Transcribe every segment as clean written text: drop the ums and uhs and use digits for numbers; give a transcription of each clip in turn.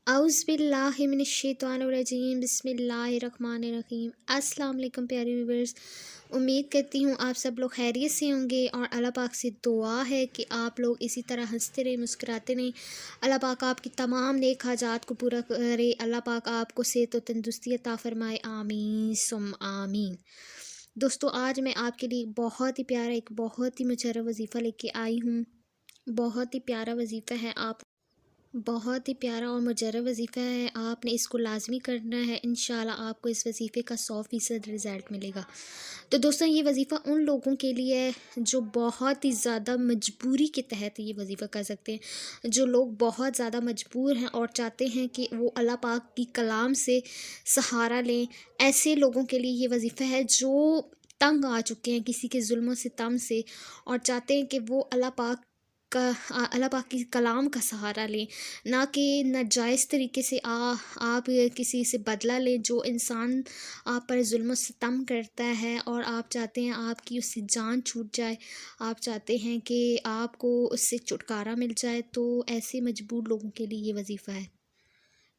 औज़ुबिल्लाहिमिनश्शैतानिर्रजीम बिस्मिल्लाहिर्रहमानिर्रहीम। अस्सलाम वालेकुम प्यारे व्यूवर्स, उम्मीद करती हूँ आप सब लोग खैरियत से होंगे और अल्लाह पाक से दुआ है कि आप लोग इसी तरह हंसते रहें, मुस्कुराते रहें। अल्लाह पाक आपकी तमाम नेक हाजात को पूरा करे। अल्लाह पाक आपको सेहत और तंदुरुस्ती अता फरमाए, आमीन सुम आमीन। दोस्तों, आज मैं आपके लिए बहुत ही प्यारा, एक बहुत ही मुजर्रब वजीफ़ा लेके आई हूँ। बहुत ही प्यारा वजीफ़ा है, बहुत ही प्यारा और मुजर्रब वजीफ़ा है। आपने इसको लाज़मी करना है, इंशाल्लाह आपको इस वजीफ़े का 100% रिज़ल्ट मिलेगा। तो दोस्तों, ये वजीफ़ा उन लोगों के लिए है जो बहुत ही ज़्यादा मजबूरी के तहत ये वजीफ़ा कर सकते हैं। जो लोग बहुत ज़्यादा मजबूर हैं और चाहते हैं कि वो अल्लाह पाक की कलाम से सहारा लें, ऐसे लोगों के लिए ये वजीफ़ा है जो तंग आ चुके हैं किसी के जुल्म सितम से और चाहते हैं कि वो अल्लाह पाक की कलाम का सहारा लें, ना कि नाजायज़ तरीके से आप किसी से बदला लें। जो इंसान आप पर जुल्म सितम करता है और आप चाहते हैं आपकी उससे जान छूट जाए, आप चाहते हैं कि आपको उससे छुटकारा मिल जाए, तो ऐसे मजबूर लोगों के लिए ये वजीफ़ा है।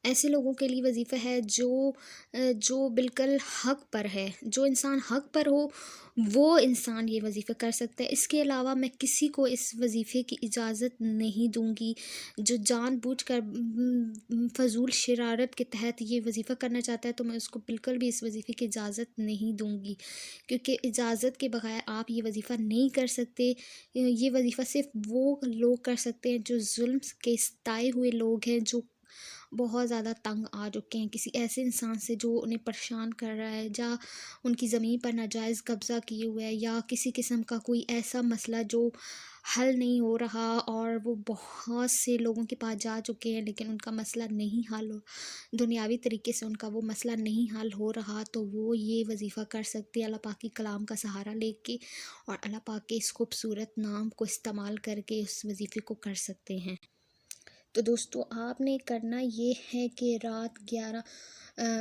ऐसे लोगों के लिए वजीफ़ा है जो बिल्कुल हक़ पर है। जो इंसान हक़ पर हो वो इंसान ये वजीफ़ा कर सकता है। इसके अलावा मैं किसी को इस वजीफ़े की इजाज़त नहीं दूँगी। जो जानबूझकर फ़ज़ूल शरारत के तहत ये वजीफ़ा करना चाहता है, तो मैं उसको बिल्कुल भी इस वजीफ़े की इजाज़त नहीं दूँगी, क्योंकि इजाज़त के बगैर आप ये वजीफ़ा नहीं कर सकते। ये वजीफ़ा सिर्फ़ वो लोग कर सकते हैं जो ज़ुल्म के सताए हुए लोग हैं, जो बहुत ज़्यादा तंग आ चुके हैं किसी ऐसे इंसान से जो उन्हें परेशान कर रहा है, या उनकी ज़मीन पर नाजायज़ कब्ज़ा किए हुए है, या किसी किस्म का कोई ऐसा मसला जो हल नहीं हो रहा और वो बहुत से लोगों के पास जा चुके हैं लेकिन उनका मसला नहीं हल हो, दुनियावी तरीके से उनका वो मसला नहीं हल हो रहा, तो वो ये वजीफ़ा कर सकते हैं अल्लाह पाक की कलाम का सहारा लेके और अल्लाह पाक के इस खूबसूरत नाम को इस्तेमाल करके उस वजीफ़े को कर सकते हैं। तो दोस्तों, आपने करना ये है कि रात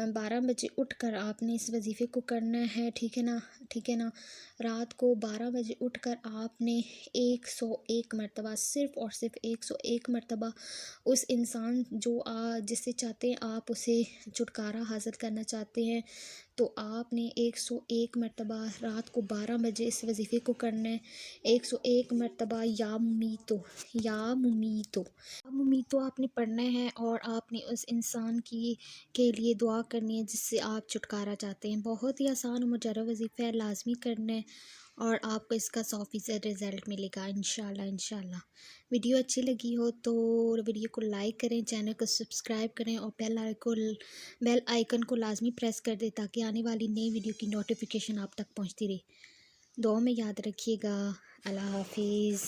12 बजे उठकर आपने इस वजीफ़े को करना है, ठीक है ना? ठीक है ना? रात को 12 बजे उठकर आपने 101 मरतबा, सिर्फ़ और सिर्फ़ 101 मरतबा उस इंसान जो जिससे चाहते हैं आप उसे छुटकारा हासिल करना चाहते हैं, तो आपने 101 मरतबा रात को 12 बजे इस वजीफ़े को करना है। 101 मरतबा या मुमीतो, या मुमीतो, या मुमीतो आपने पढ़ना है और आपने उस इंसान के लिए दुआ करनी है जिससे आप छुटकारा चाहते हैं। बहुत ही आसान और मुजर्रब वजीफ़ा है, लाजमी करना है और आपको इसका 100% रिज़ल्ट मिलेगा इंशाल्लाह। इंशाल्लाह वीडियो अच्छी लगी हो तो वीडियो को लाइक करें, चैनल को सब्सक्राइब करें और बेल आइकन को लाजमी प्रेस कर दें ताकि आने वाली नई वीडियो की नोटिफिकेशन आप तक पहुंचती रहे। दुआ में याद रखिएगा। अल्लाह हाफिज़।